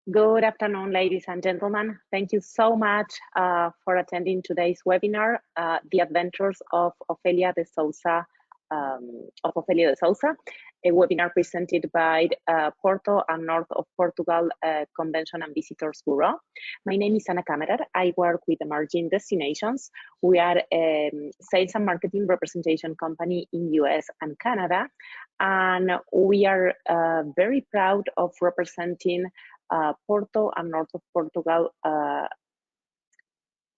Good afternoon, ladies and gentlemen. Thank you so much for attending today's webinar, The Adventures of Ofelia de Souza, a webinar presented by Porto and North of Portugal Convention and Visitors Bureau. My name is Ana Kammerer. I work with Emerging Destinations. We are a sales and marketing representation company in US and Canada, and we are very proud of representing Porto and North of Portugal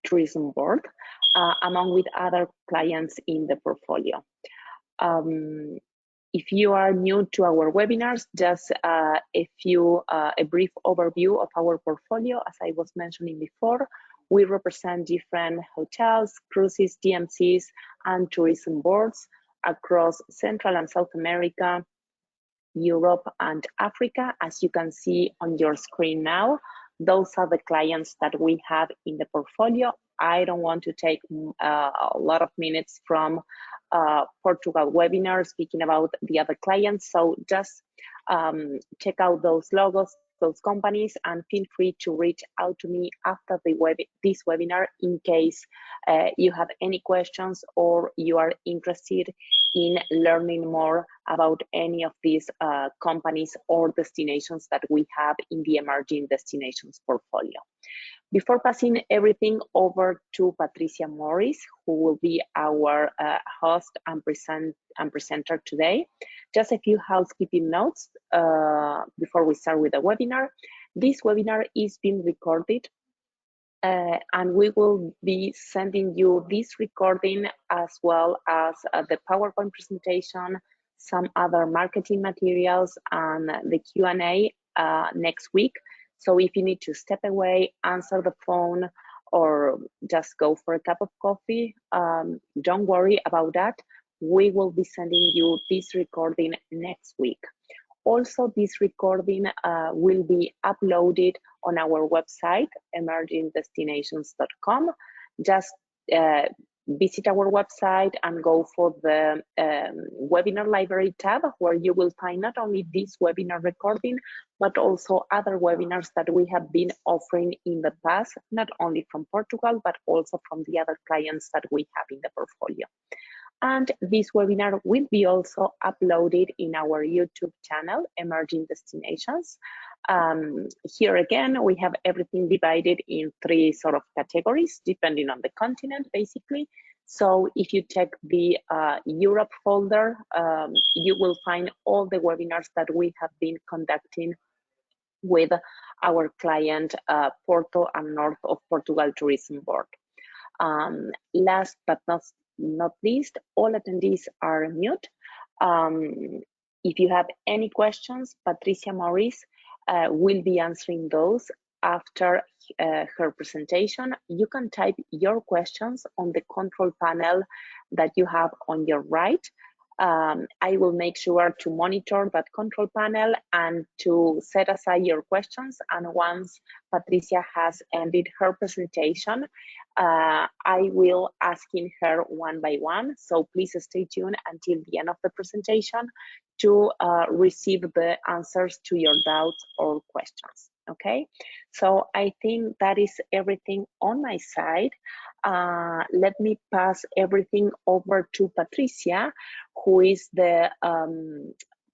Tourism Board, along with other clients in the portfolio. If you are new to our webinars, just a brief overview of our portfolio. As I was mentioning before, we represent different hotels, cruises, DMCs, and tourism boards across Central and South America, Europe, and Africa. As you can see on your screen now, those are the clients that we have in the portfolio. I don't want to take a lot of minutes from Portugal webinar speaking about the other clients, so just check out those logos, those companies, and feel free to reach out to me after this webinar in case you have any questions or you are interested in learning more about any of these companies or destinations that we have in the Emerging Destinations portfolio. Before passing everything over to Patricia Morris, who will be our host and presenter today, just a few housekeeping notes before we start with the webinar. This webinar is being recorded, and we will be sending you this recording as well as the PowerPoint presentation, some other marketing materials, and the Q&A next week. So if you need to step away, answer the phone, or just go for a cup of coffee, don't worry about that. We will be sending you this recording next week. Also, this recording will be uploaded on our website, emergingdestinations.com. Just visit our website and go for the webinar library tab, where you will find not only this webinar recording, but also other webinars that we have been offering in the past, not only from Portugal, but also from the other clients that we have in the portfolio. And this webinar will be also uploaded in our YouTube channel, Emerging Destinations. Here again, we have everything divided in three sort of categories, depending on the continent, basically. So if you check the Europe folder, you will find all the webinars that we have been conducting with our client, Porto and North of Portugal Tourism Board. Last but not least, all attendees are mute. If you have any questions, Patricia Morris will be answering those after her presentation. You can type your questions on the control panel that you have on your right. I will make sure to monitor that control panel and to set aside your questions. And once Patricia has ended her presentation, I will asking her one by one. So please stay tuned until the end of the presentation to receive the answers to your doubts or questions. Okay, so I think that is everything on my side. Let me pass everything over to Patricia, who is the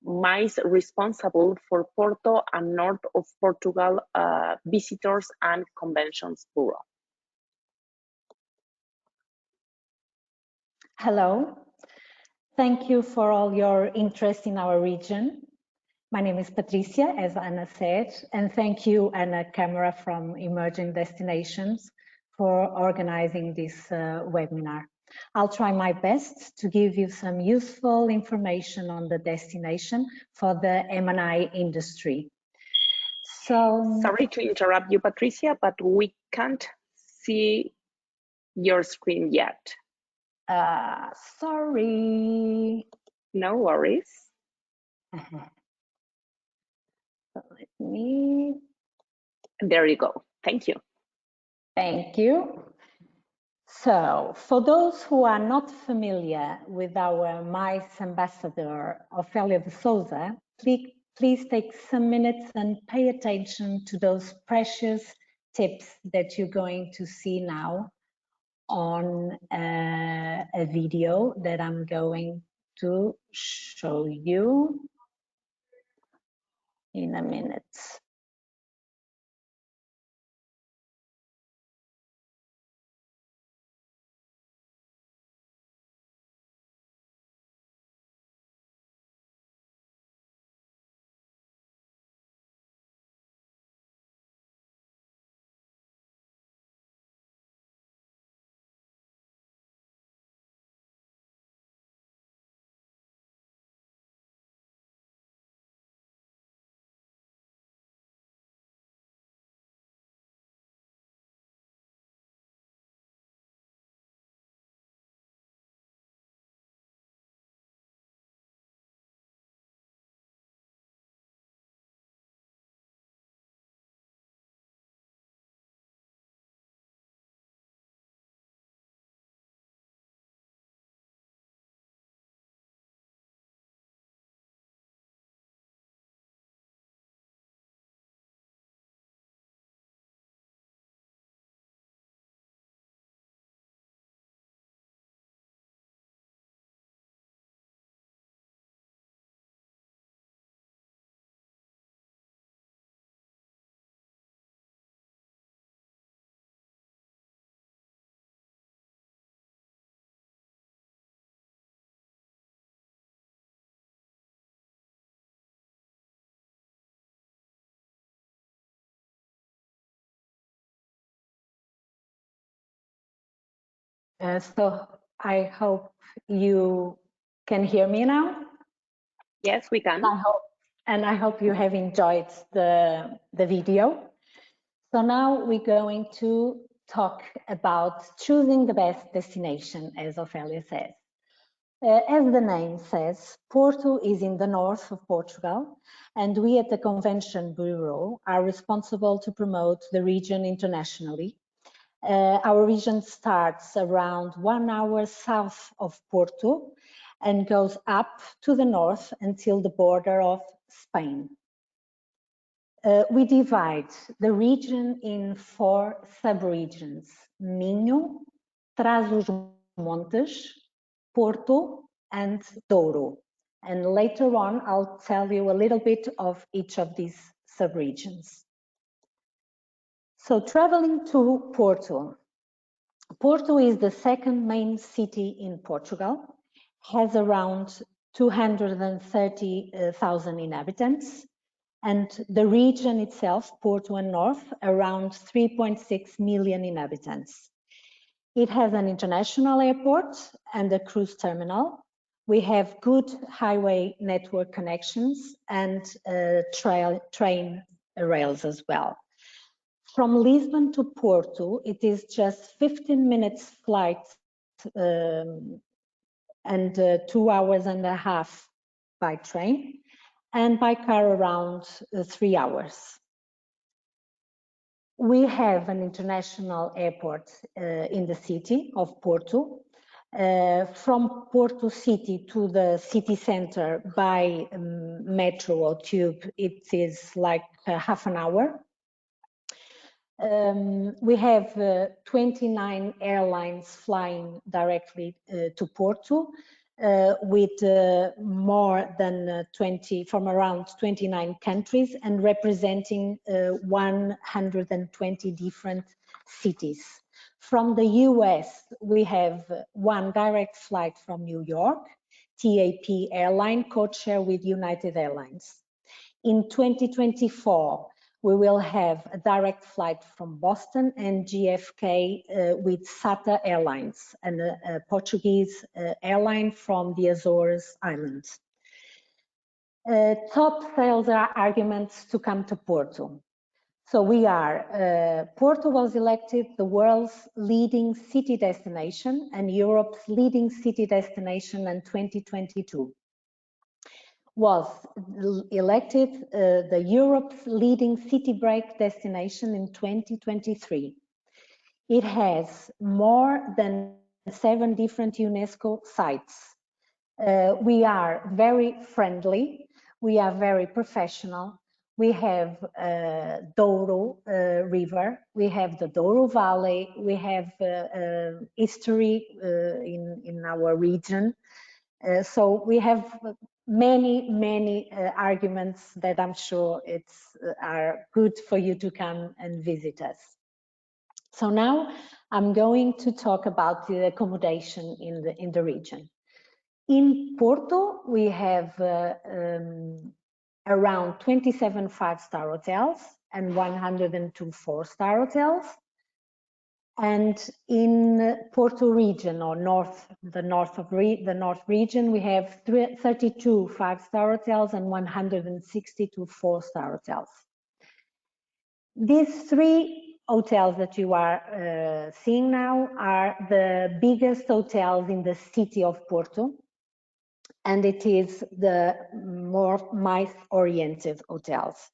MICE responsible for Porto and North of Portugal Visitors and Conventions Bureau. Hello, thank you for all your interest in our region. My name is Patricia, as Ana said, and thank you, Ana Kammerer from Emerging Destinations, for organizing this webinar. I'll try my best to give you some useful information on the destination for the M&I industry. So, sorry to interrupt you, Patricia, but we can't see your screen yet. Sorry. No worries. So let me. There you go. Thank you. Thank you. So, for those who are not familiar with our MICE ambassador, Ofelia de Souza, please take some minutes and pay attention to those precious tips that you're going to see now on a video that I'm going to show you in a minute. So I hope you can hear me now. Yes, we can. I hope you have enjoyed the video. So now we're going to talk about choosing the best destination, as Ofelia says. As the name says, Porto is in the north of Portugal, and we at the Convention Bureau are responsible to promote the region internationally. Our region starts around 1 hour south of Porto and goes up to the north until the border of Spain. We divide the region in 4 sub-regions: Minho, Trás-os-Montes, Porto, and Douro. And later on, I'll tell you a little bit of each of these sub-regions. So traveling to Porto. Porto is the second main city in Portugal, has around 230,000 inhabitants, and the region itself, Porto and North, around 3.6 million inhabitants. It has an international airport and a cruise terminal. We have good highway network connections and train rails as well. From Lisbon to Porto, it is just 15 minutes flight and 2 hours and a half by train, and by car around 3 hours. We have an international airport in the city of Porto. From Porto city to the city center by metro or tube, it is like half an hour. We have 29 airlines flying directly to Porto, with more than 20 from around 29 countries and representing 120 different cities. From the US, we have 1 direct flight from New York, TAP airline, codeshare with United Airlines. In 2024, we will have a direct flight from Boston and JFK with SATA Airlines, and a Portuguese airline from the Azores Islands. Top sales arguments to come to Porto. So Porto was elected the world's leading city destination and Europe's leading city destination in 2022. Was elected the Europe's leading city break destination in 2023. It has more than 7 different UNESCO sites. We are very friendly. We are very professional. We have Douro River, we have the Douro Valley, we have history in our region. So we have many arguments that I'm sure are good for you to come and visit us. So now I'm going to talk about the accommodation in the region. In Porto, we have around 27 five-star hotels and 102 four-star hotels. And in Porto region, or the north region, we have 32 five-star hotels and 162 four-star hotels. These three hotels that you are seeing now are the biggest hotels in the city of Porto, and it is the more MICE-oriented hotels.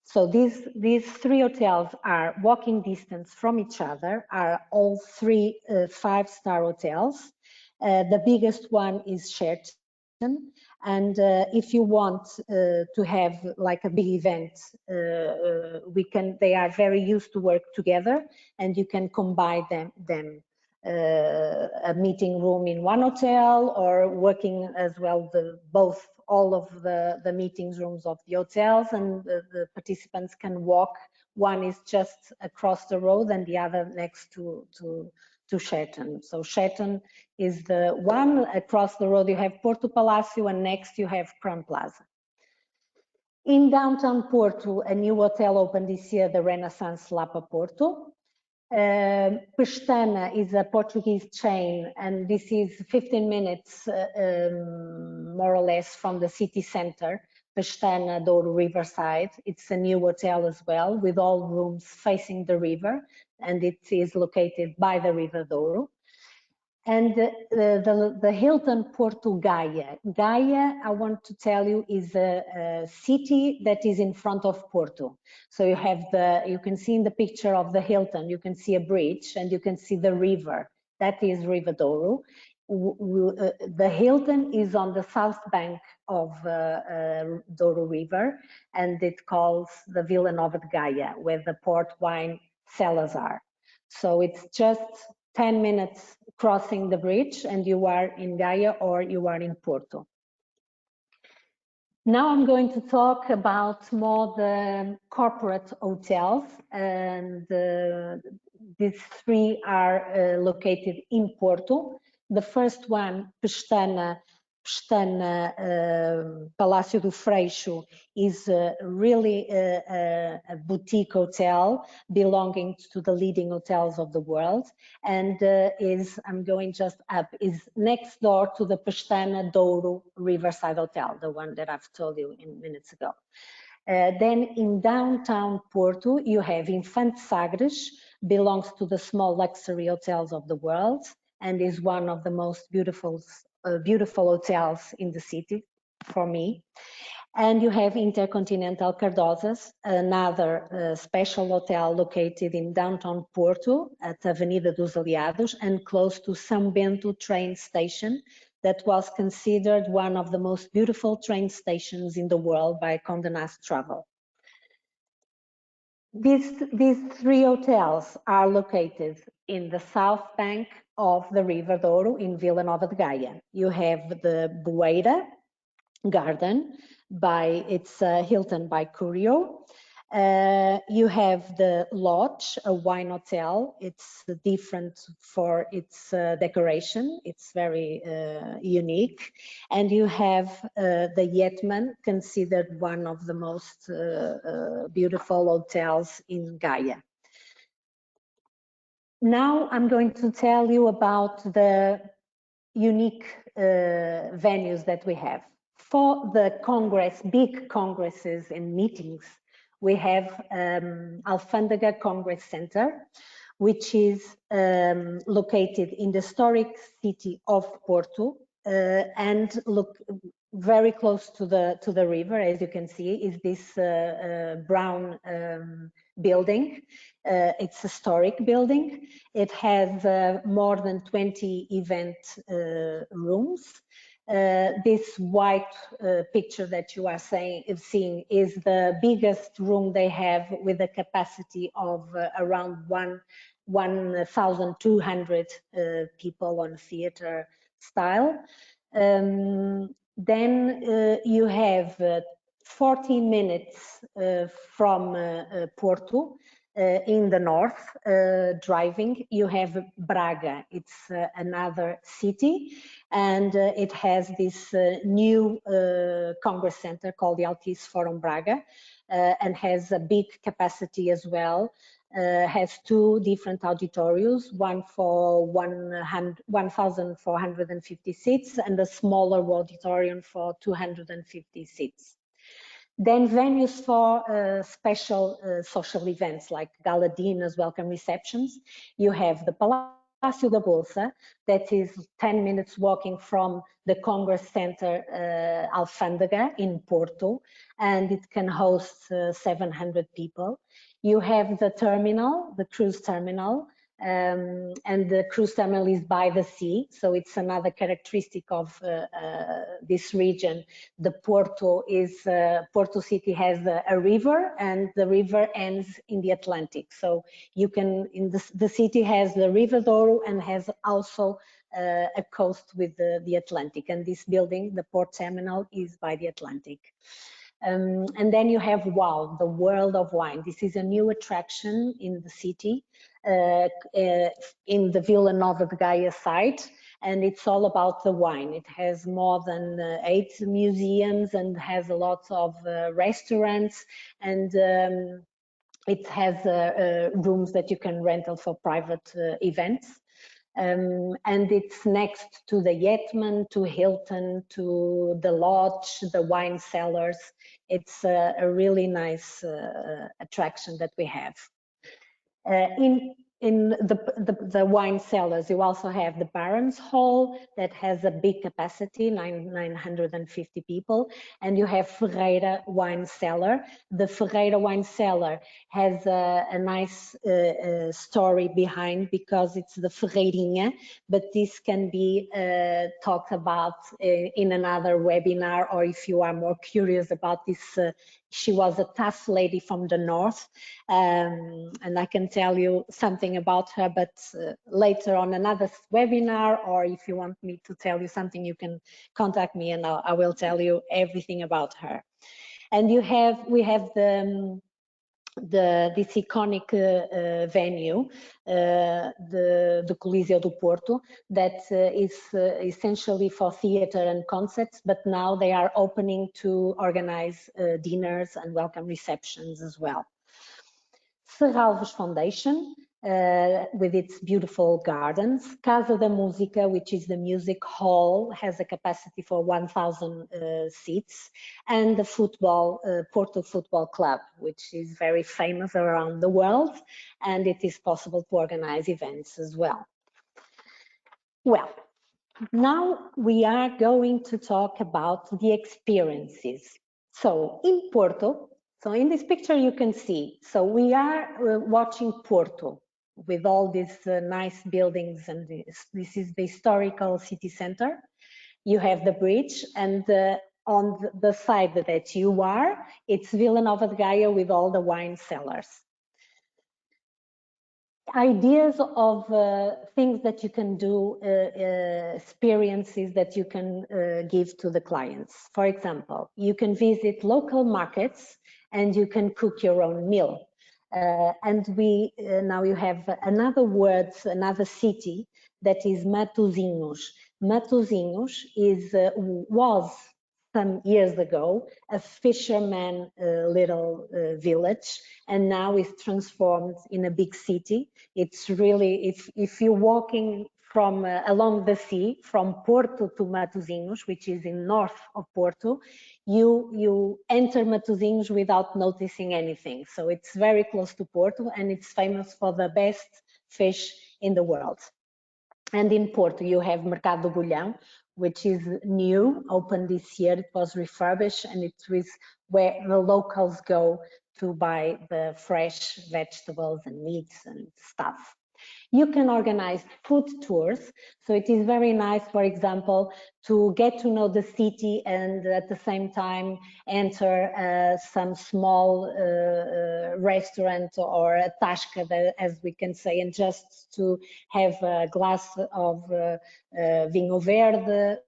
So these three hotels are walking distance from each other, are all three five-star hotels. The biggest one is Sheraton, and if you want to have like a big event, they are very used to work together, and you can combine them. A meeting room in one hotel, or working as well all of the meetings rooms of the hotels, and the participants can walk. One is just across the road and the other next to Sheraton. So Sheraton is the one. Across the road you have Porto Palacio, and next you have Crown Plaza. In downtown Porto, a new hotel opened this year, the Renaissance Lapa Porto. Pestana is a Portuguese chain, and this is 15 minutes more or less from the city center, Pestana, Douro Riverside. It's a new hotel as well, with all rooms facing the river, and it is located by the River Douro. And the Hilton Porto Gaia. Gaia, I want to tell you, is a city that is in front of Porto. So you can see in the picture of the Hilton, you can see a bridge and you can see the river. That is River Douro. The Hilton is on the south bank of Douro River, and it calls the Vila Nova de Gaia, where the port wine cellars are. So it's just 10 minutes crossing the bridge and you are in Gaia, or you are in Porto. Now I'm going to talk about more the corporate hotels, and these three are located in Porto. The first one, Pestana Palácio do Freixo, is really a boutique hotel belonging to the leading hotels of the world, and is next door to the Pestana Douro Riverside Hotel, the one that I've told you minutes ago. Then in downtown Porto, you have Infante Sagres, belongs to the small luxury hotels of the world, and is one of the most beautiful hotels in the city for me. And you have Intercontinental Cardosas, another special hotel located in downtown Porto at Avenida dos Aliados and close to São Bento train station, that was considered one of the most beautiful train stations in the world by Condé Nast Travel. These three hotels are located in the south bank of the River Douro in Vila Nova de Gaia. You have the Bueira Garden, it's Hilton by Curio. You have the Lodge, a wine hotel. It's different for its decoration. It's very unique. And you have the Yetman, considered one of the most beautiful hotels in Gaia. Now I'm going to tell you about the unique venues that we have. For the big congresses and meetings, we have Alfândega Congress Center, which is located in the historic city of Porto, and look very close to the river. As you can see, is this brown building. It's a historic building. It has more than 20 event rooms. This white picture that you are seeing is the biggest room they have, with a capacity of around 1,200 people on theater style. Then you have 40 minutes from Porto, in the north, driving. You have Braga. It's another city, and it has this new Congress Center called the Altice Forum Braga, and has a big capacity as well. Has two different auditoriums, one for 1,450 seats and a smaller auditorium for 250 seats. Then venues for special social events like gala dinners, welcome receptions. You have the Palácio da Bolsa, that is 10 minutes walking from the Congress Center Alfândega in Porto, and it can host 700 people. You have the terminal, the cruise terminal, and the cruise terminal is by the sea, so it's another characteristic of this region. The Porto City has a river, and the river ends in the Atlantic. So you can, the city has the River Douro and has also a coast with the Atlantic. And this building, the port terminal, is by the Atlantic. And then you have WOW, the World of Wine. This is a new attraction in the city, in the Vila Nova de Gaia site, and it's all about the wine. It has more than 8 museums and has a lot of restaurants, and it has rooms that you can rent for private events. And it's next to the Yetman, to Hilton, to the Lodge, the wine cellars. It's a really nice attraction that we have. In the wine cellars, you also have the Barons Hall that has a big capacity, 950 people, and you have Ferreira Wine Cellar. The Ferreira Wine Cellar has a nice story behind, because it's the Ferreirinha, but this can be talked about in another webinar, or if you are more curious about this. She was a tough lady from the north, and I can tell you something about her, but later on another webinar, or if you want me to tell you something, you can contact me and I will tell you everything about her. And we have this iconic venue, the Coliseu do Porto, that is essentially for theater and concerts, but now they are opening to organize dinners and welcome receptions as well. Serralves Foundation, with its beautiful gardens. Casa da Música, which is the music hall, has a capacity for 1,000 seats. And the Porto Football Club, which is very famous around the world, and it is possible to organize events as well. Well, now we are going to talk about the experiences. So in Porto, so in this picture you can see, so we are watching Porto with all these nice buildings, and this is the historical city center. You have the bridge, and on the side that you are, it's Vila Nova de Gaia with all the wine cellars. Ideas of things that you can do, experiences that you can give to the clients. For example, you can visit local markets and you can cook your own meal. And now you have another word, another city, that is Matosinhos. Matosinhos was some years ago a fisherman little village, and now is transformed in a big city. It's really, if you're walking from along the sea from Porto to Matosinhos, which is in north of Porto, you enter Matosinhos without noticing anything. So it's very close to Porto, and it's famous for the best fish in the world. And in Porto, you have Mercado do Bolhão, which is new, opened this year. It was refurbished, and it is where the locals go to buy the fresh vegetables and meats and stuff. You can organize food tours. So it is very nice, for example, to get to know the city and at the same time enter some small restaurant or a tasca, as we can say, and just to have a glass of vinho verde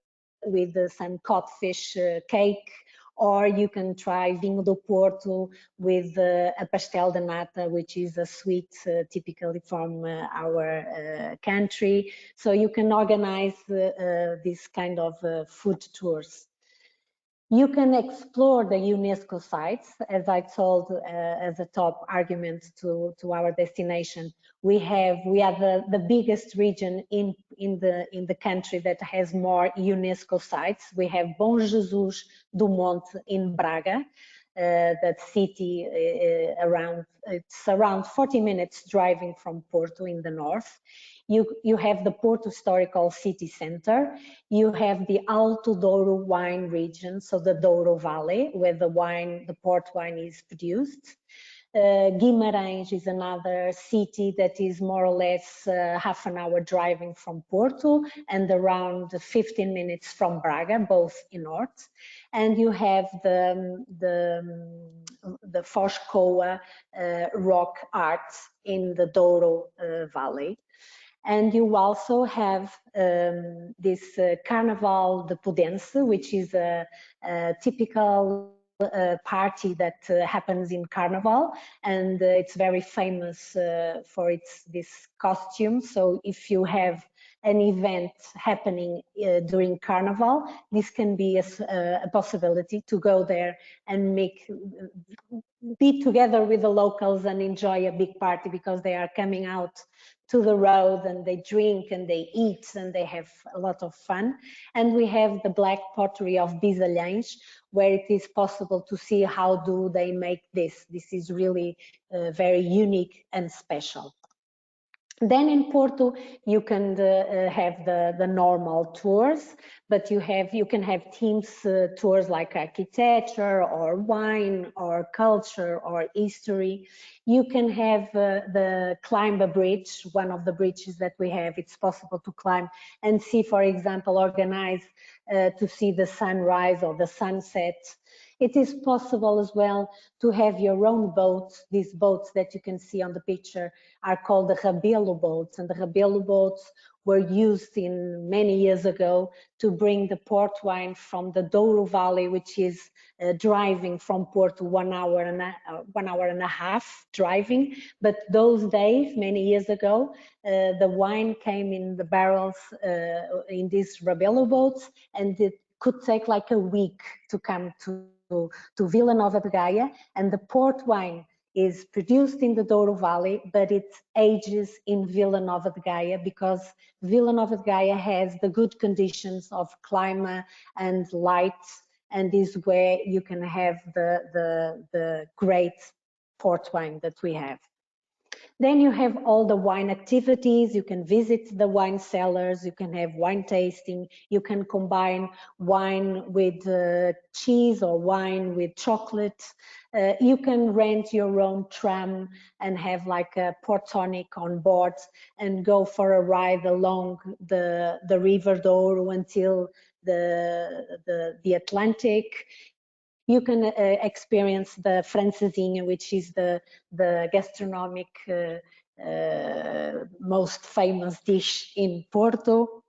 with some codfish cake, or you can try vinho do Porto with a pastel de nata, which is a sweet typically from our country. So you can organize this kind of food tours. You can explore the UNESCO sites, as I told as a top argument to our destination. We are the biggest region in the country that has more UNESCO sites. We have Bom Jesus do Monte in Braga, that city it's around 40 minutes driving from Porto in the north. You have the Porto Historical City Center. You have the Alto Douro wine region, so the Douro Valley, where the port wine is produced. Guimarães is another city that is more or less half an hour driving from Porto and around 15 minutes from Braga, both in north. And you have the Foz Coa rock art in the Douro Valley. And you also have this Carnaval de Pudense, which is a typical party that happens in Carnival, and it's very famous for this costume. So if you have an event happening during Carnival, this can be a possibility to go there and be together with the locals and enjoy a big party, because they are coming out to the road and they drink and they eat and they have a lot of fun. And we have the Black Pottery of Bisalhães, where it is possible to see how do they make this. This is really very unique and special. Then in Porto, you can have the normal tours, but you can have teams tours like architecture or wine or culture or history. You can have climb a bridge, one of the bridges that we have. It's possible to climb and see, for example, organize to see the sunrise or the sunset. It is possible as well to have your own boats. These boats that you can see on the picture are called the Rabelo boats, and the Rabelo boats were used in many years ago to bring the port wine from the Douro Valley, which is driving from Porto 1 hour and a half driving. But those days, many years ago, the wine came in the barrels in these Rabelo boats, and it could take like a week to come to Vila Nova de Gaia, and the port wine is produced in the Douro Valley, but it ages in Vila Nova de Gaia because Vila Nova de Gaia has the good conditions of climate and light, and is where you can have the great port wine that we have. Then you have all the wine activities. You can visit the wine cellars, you can have wine tasting, you can combine wine with cheese or wine with chocolate. You can rent your own tram and have like a port tonic on board and go for a ride along the River Douro until the Atlantic. You can experience the francesinha, which is the gastronomic most famous dish in Porto.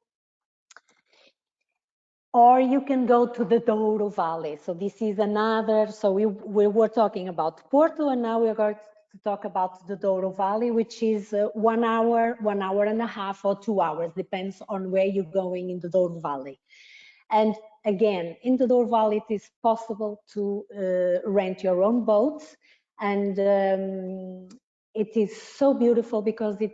Or you can go to the Douro Valley. So this is another, so we were talking about Porto, and now we're going to talk about the Douro Valley, which is 1 hour, 1 hour and a half, or 2 hours, depends on where you're going in the Douro Valley. And again, in the Douro Valley, it is possible to rent your own boats, and it is so beautiful because the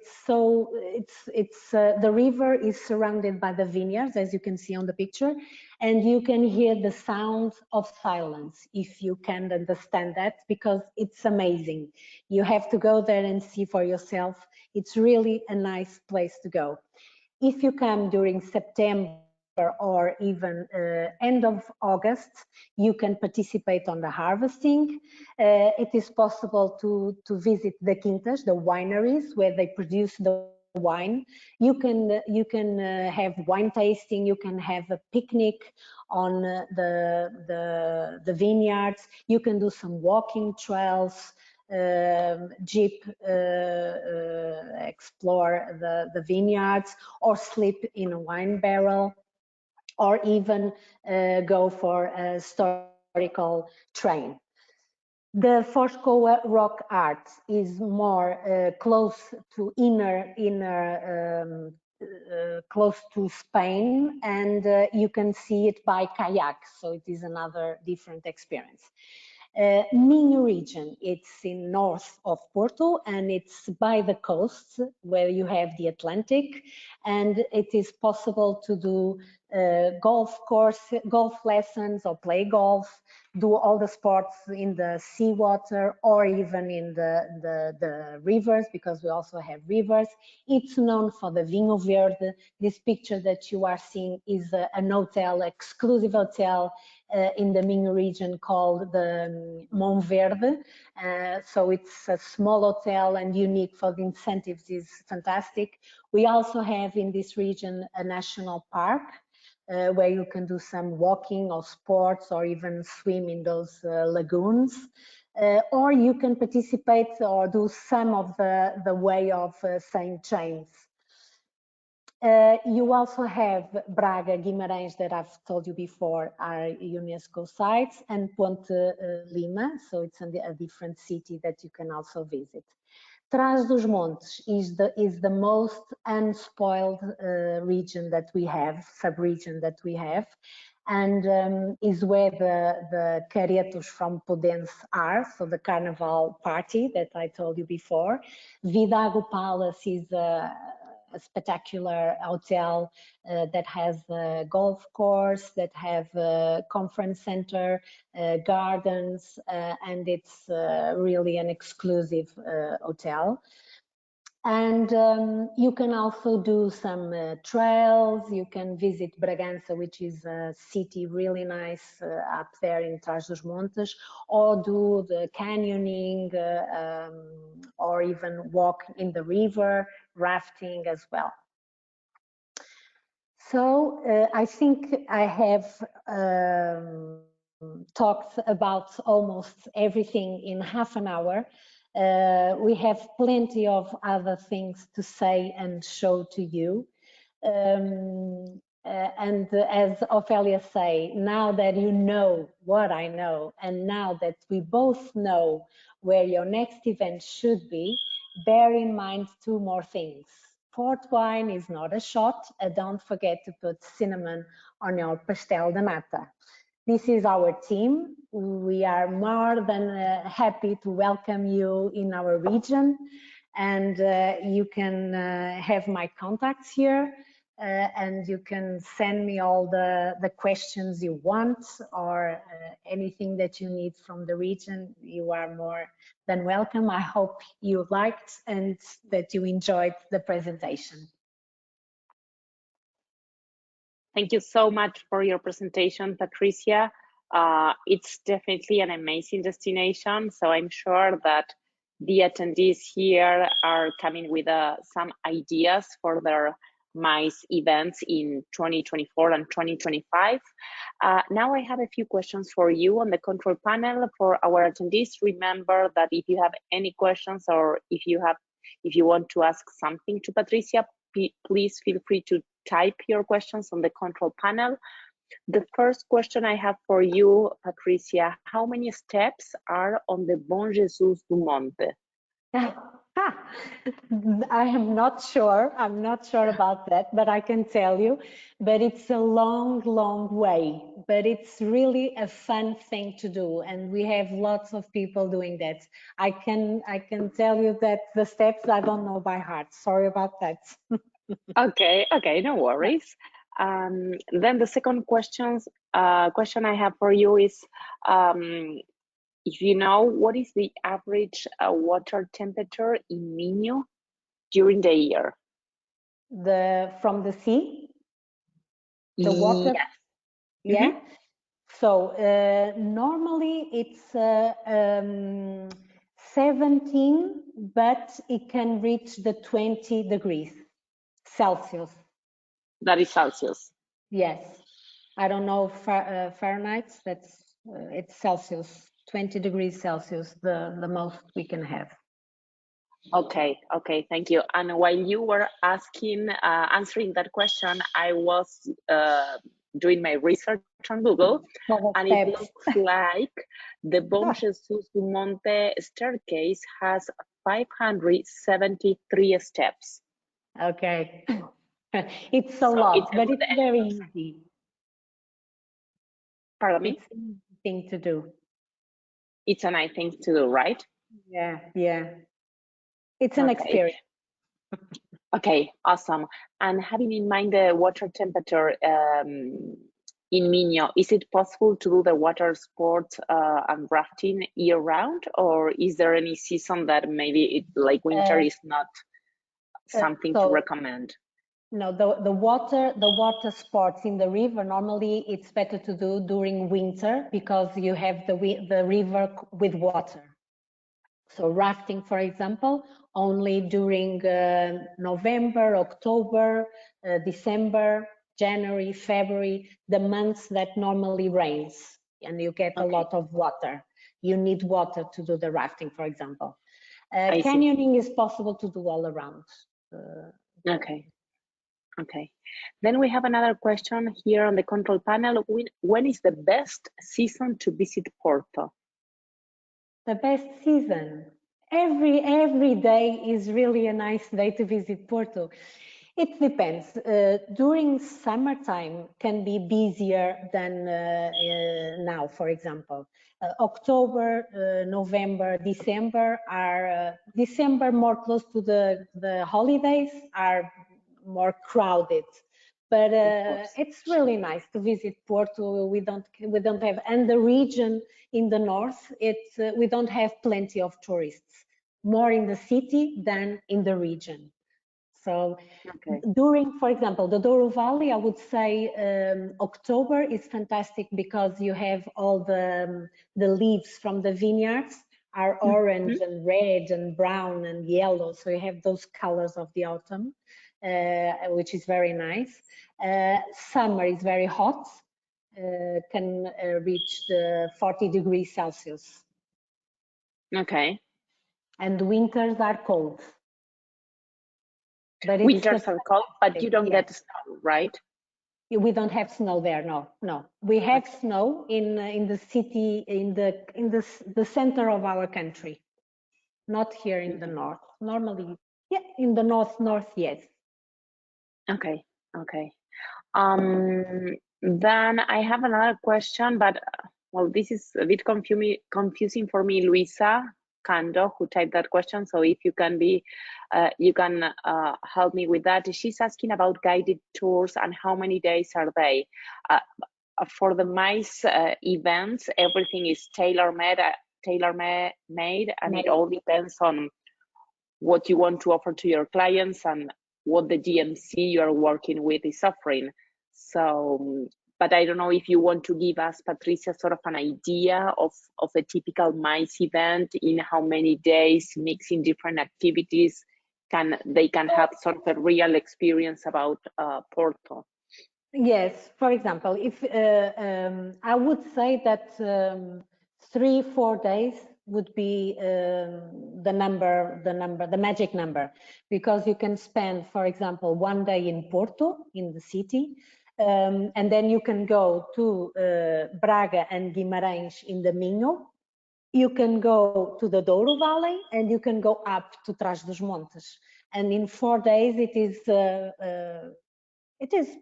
river is surrounded by the vineyards, as you can see on the picture, and you can hear the sound of silence, if you can understand that, because it's amazing. You have to go there and see for yourself. It's really a nice place to go. If you come during September or even end of August, you can participate on the harvesting. It is possible to visit the quintas, the wineries, where they produce the wine. You can have wine tasting. You can have a picnic on the vineyards. You can do some walking trails, jeep, explore the vineyards, or sleep in a wine barrel, or even go for a historical train. The Foscoa rock art is more close to close to Spain, and you can see it by kayak, so it is another different experience. Minho region, it's in north of Porto, and it's by the coast where you have the Atlantic, and it is possible to do golf lessons, or play golf, do all the sports in the seawater, or even in the rivers, because we also have rivers. It's known for the Vinho Verde. This picture that you are seeing is an hotel, exclusive hotel in the Minho region called the Mont Verde. So it's a small hotel and unique for the incentives is fantastic. We also have in this region a national park where you can do some walking or sports, or even swim in those lagoons. Or you can participate or do some of the way of St. James. You also have Braga, Guimarães, that I've told you before, are UNESCO sites, and Ponte Lima, so it's a different city that you can also visit. Trás-os-Montes is the most unspoiled region that we have, sub-region that we have, and is where the caretos from Podense are, so the carnival party that I told you before. Vidago Palace is a spectacular hotel that has a golf course, that have a conference center, gardens, and it's really an exclusive hotel. And you can also do some trails. You can visit Bragança, which is a city really nice up there in Trás-os-Montes, or do the canyoning, or even walk in the river, rafting as well. So I think I have talked about almost everything in half an hour. We have plenty of other things to say and show to you. And as Ofelia say, now that you know what I know, and now that we both know where your next event should be, bear in mind two more things. Port wine is not a shot, and don't forget to put cinnamon on your pastel de nata. This is our team. We are more than happy to welcome you in our region, and you can have my contacts here, and you can send me all the questions you want, or anything that you need from the region. You are more than welcome. I hope you liked and that you enjoyed the presentation. Thank you so much for your presentation, Patricia. It's definitely an amazing destination, so I'm sure that the attendees here are coming with some ideas for their MICE events in 2024 and 2025. Now I have a few questions for you on the control panel. For our attendees, remember that if you have any questions, or if you want to ask something to Patricia, please feel free to type your questions on the control panel. The first question I have for you, Patricia, how many steps are on the Bom Jesus do Monte? I am not sure. I'm not sure about that, but I can tell you. But it's a long, long way. But it's really a fun thing to do, and we have lots of people doing that. I can tell you that the steps I don't know by heart. Sorry about that. Okay, no worries. Then the second question I have for you is, if you know, what is the average water temperature in Minho during the year? From the sea? The water? Yes. Yeah. So normally it's 17, but it can reach the 20 degrees. Celsius. That is Celsius. Yes. I don't know Fahrenheit. It's Celsius. 20 degrees Celsius, the most we can have. Okay, thank you. And while you were answering that question, I was doing my research on Google, and it looks like the Bom Jesus do Monte staircase has 573 steps. Okay, it's a lot, but it's very easy. Pardon me? It's an easy thing to do. It's a nice thing to do, right? Yeah. It's an experience. Okay, awesome. And having in mind the water temperature in Minho, is it possible to do the water sports and rafting year round, or is there any season that maybe like winter is not something to recommend? No, the water sports in the river, normally it's better to do during winter because you have the river with water. So rafting, for example, only during November, October, December, January, February, the months that normally rains and you get a lot of water. You need water to do the rafting, for example. Canyoning is possible to do all around. Okay. Then we have another question here on the control panel. When is the best season to visit Porto? The best season? Every day is really a nice day to visit Porto. It depends. During summertime can be busier than now, for example. October, November, December are December more close to the holidays are more crowded. But it's really nice to visit Porto. We don't have, and the region in the north, we don't have plenty of tourists, more in the city than in the region. So during, for example, the Douro Valley, I would say October is fantastic because you have all the leaves from the vineyards are orange and red and brown and yellow. So you have those colors of the autumn, which is very nice. Summer is very hot, can reach the 40 degrees Celsius. Okay. And winters are cold. But winters are cold, but you don't get snow, right? We don't have snow there. No. We have snow in the city, in the center of our country, not here in the north. Normally, in the north, yes. Okay. Then I have another question, but well, this is a bit confusing for me, Luisa Cando, who typed that question. So if you can help me with that. She's asking about guided tours and how many days are they? For the MICE events, everything is tailor-made, and it all depends on what you want to offer to your clients and what the GMC you are working with is offering. So, but I don't know if you want to give us, Patricia, sort of an idea of a typical MICE event, in how many days, mixing different activities, they can have sort of a real experience about Porto. Yes, for example, if I would say that 3-4 days would be the magic number, because you can spend, for example, 1 day in Porto, in the city, and then you can go to Braga and Guimarães in the Minho. You can go to the Douro Valley, and you can go up to Trás dos Montes. And in 4 days, it is.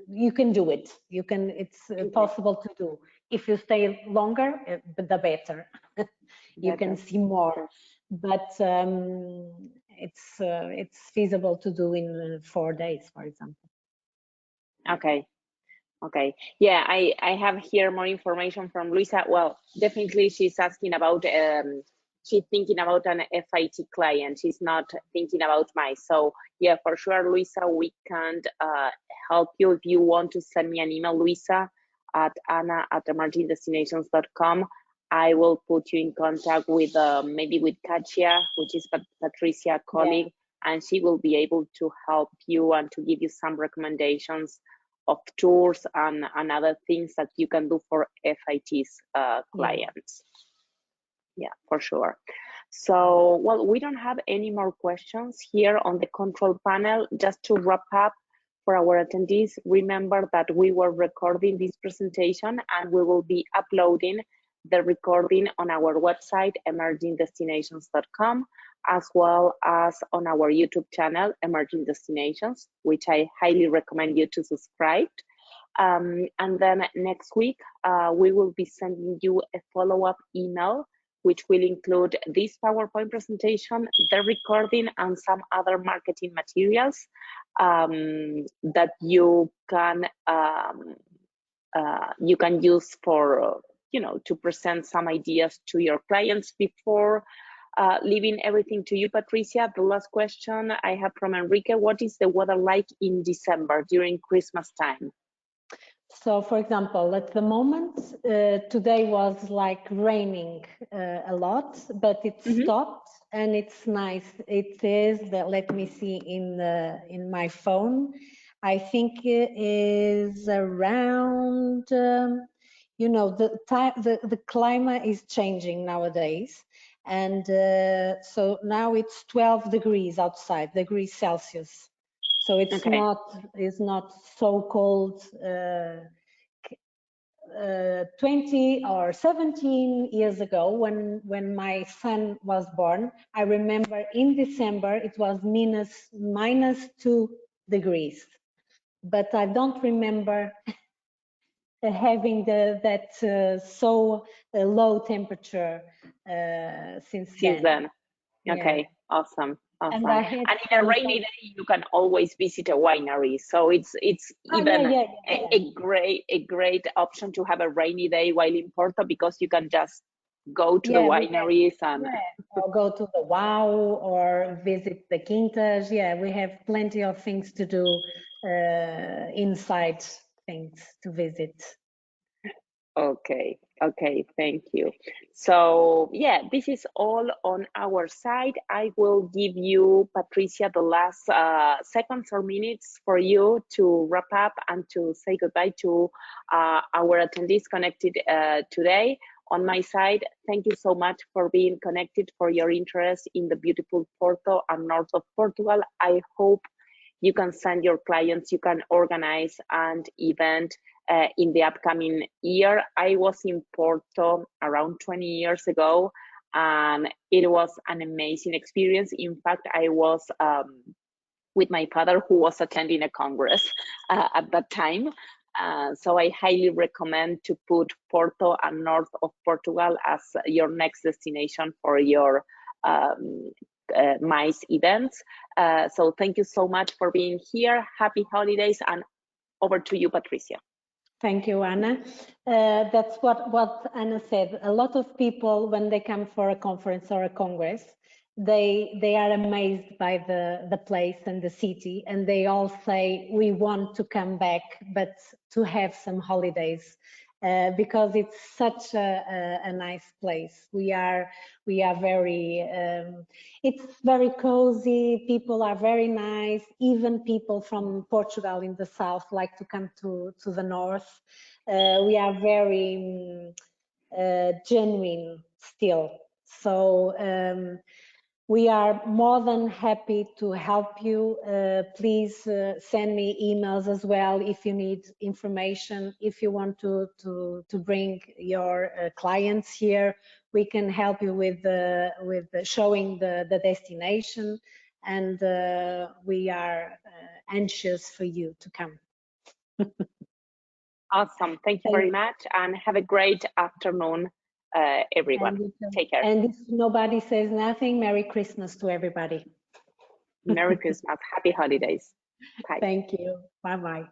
You can do it. It's possible to do. If you stay longer, the better. You can see more, but it's feasible to do in 4 days, for example. Okay. Yeah, I have here more information from Luisa. Well, definitely she's asking about, she's thinking about an FIT client. She's not thinking about MICE. So yeah, for sure, Luisa, we can help you. If you want to send me an email, Luisa at anna@emergingdestinations.com. I will put you in contact with maybe with Katia, which is Patricia's colleague, and she will be able to help you and to give you some recommendations of tours and other things that you can do for FIT's clients. Yeah, for sure. So, well, we don't have any more questions here on the control panel. Just to wrap up for our attendees, remember that we were recording this presentation and we will be uploading the recording on our website, emergingdestinations.com, as well as on our YouTube channel, Emerging Destinations, which I highly recommend you to subscribe. And then next week, we will be sending you a follow-up email which will include this PowerPoint presentation, the recording, and some other marketing materials that you can use for, to present some ideas to your clients. Before leaving everything to you, Patricia, the last question I have from Enrique: what is the weather like in December during Christmas time? So, for example, at the moment, today was like raining a lot, but it stopped and it's nice. It is, let me see in my phone. I think it is around, the climate is changing nowadays. And so now it's 12 degrees outside, degrees Celsius. So it's not so cold. 20 or 17 years ago, when my son was born, I remember in December it was minus 2 degrees, but I don't remember having that so low temperature since then. Okay, yeah. Awesome. And, in a rainy day, you can always visit a winery. So it's even a great option to have a rainy day while in Porto, because you can just go to the wineries and or go to the WOW or visit the Quintas. Yeah, we have plenty of things to do, inside things to visit. Okay, thank you. So yeah, this is all on our side. I will give you, Patricia, the last seconds or minutes for you to wrap up and to say goodbye to our attendees connected today. On my side, thank you so much for being connected, for your interest in the beautiful Porto and north of Portugal. I hope you can send your clients, you can organize an event in the upcoming year. I was in Porto around 20 years ago, and it was an amazing experience. In fact, I was with my father, who was attending a congress at that time. So I highly recommend to put Porto and north of Portugal as your next destination for your MICE events. So thank you so much for being here. Happy holidays, and over to you, Patricia. Thank you, Anna. That's what Anna said. A lot of people, when they come for a conference or a congress, they are amazed by the place and the city, and they all say, we want to come back, but to have some holidays, because it's such a nice place. We are very, it's very cozy, people are very nice, even people from Portugal in the south like to come to the north. We are very genuine still. So we are more than happy to help you. Please send me emails as well if you need information. If you want to bring your clients here, we can help you with showing the destination, and we are anxious for you to come. Awesome. Thank you very much, and have a great afternoon, everyone. Take care. And if nobody says nothing, Merry Christmas to everybody. Merry Christmas. Happy holidays. Bye. Thank you. Bye-bye.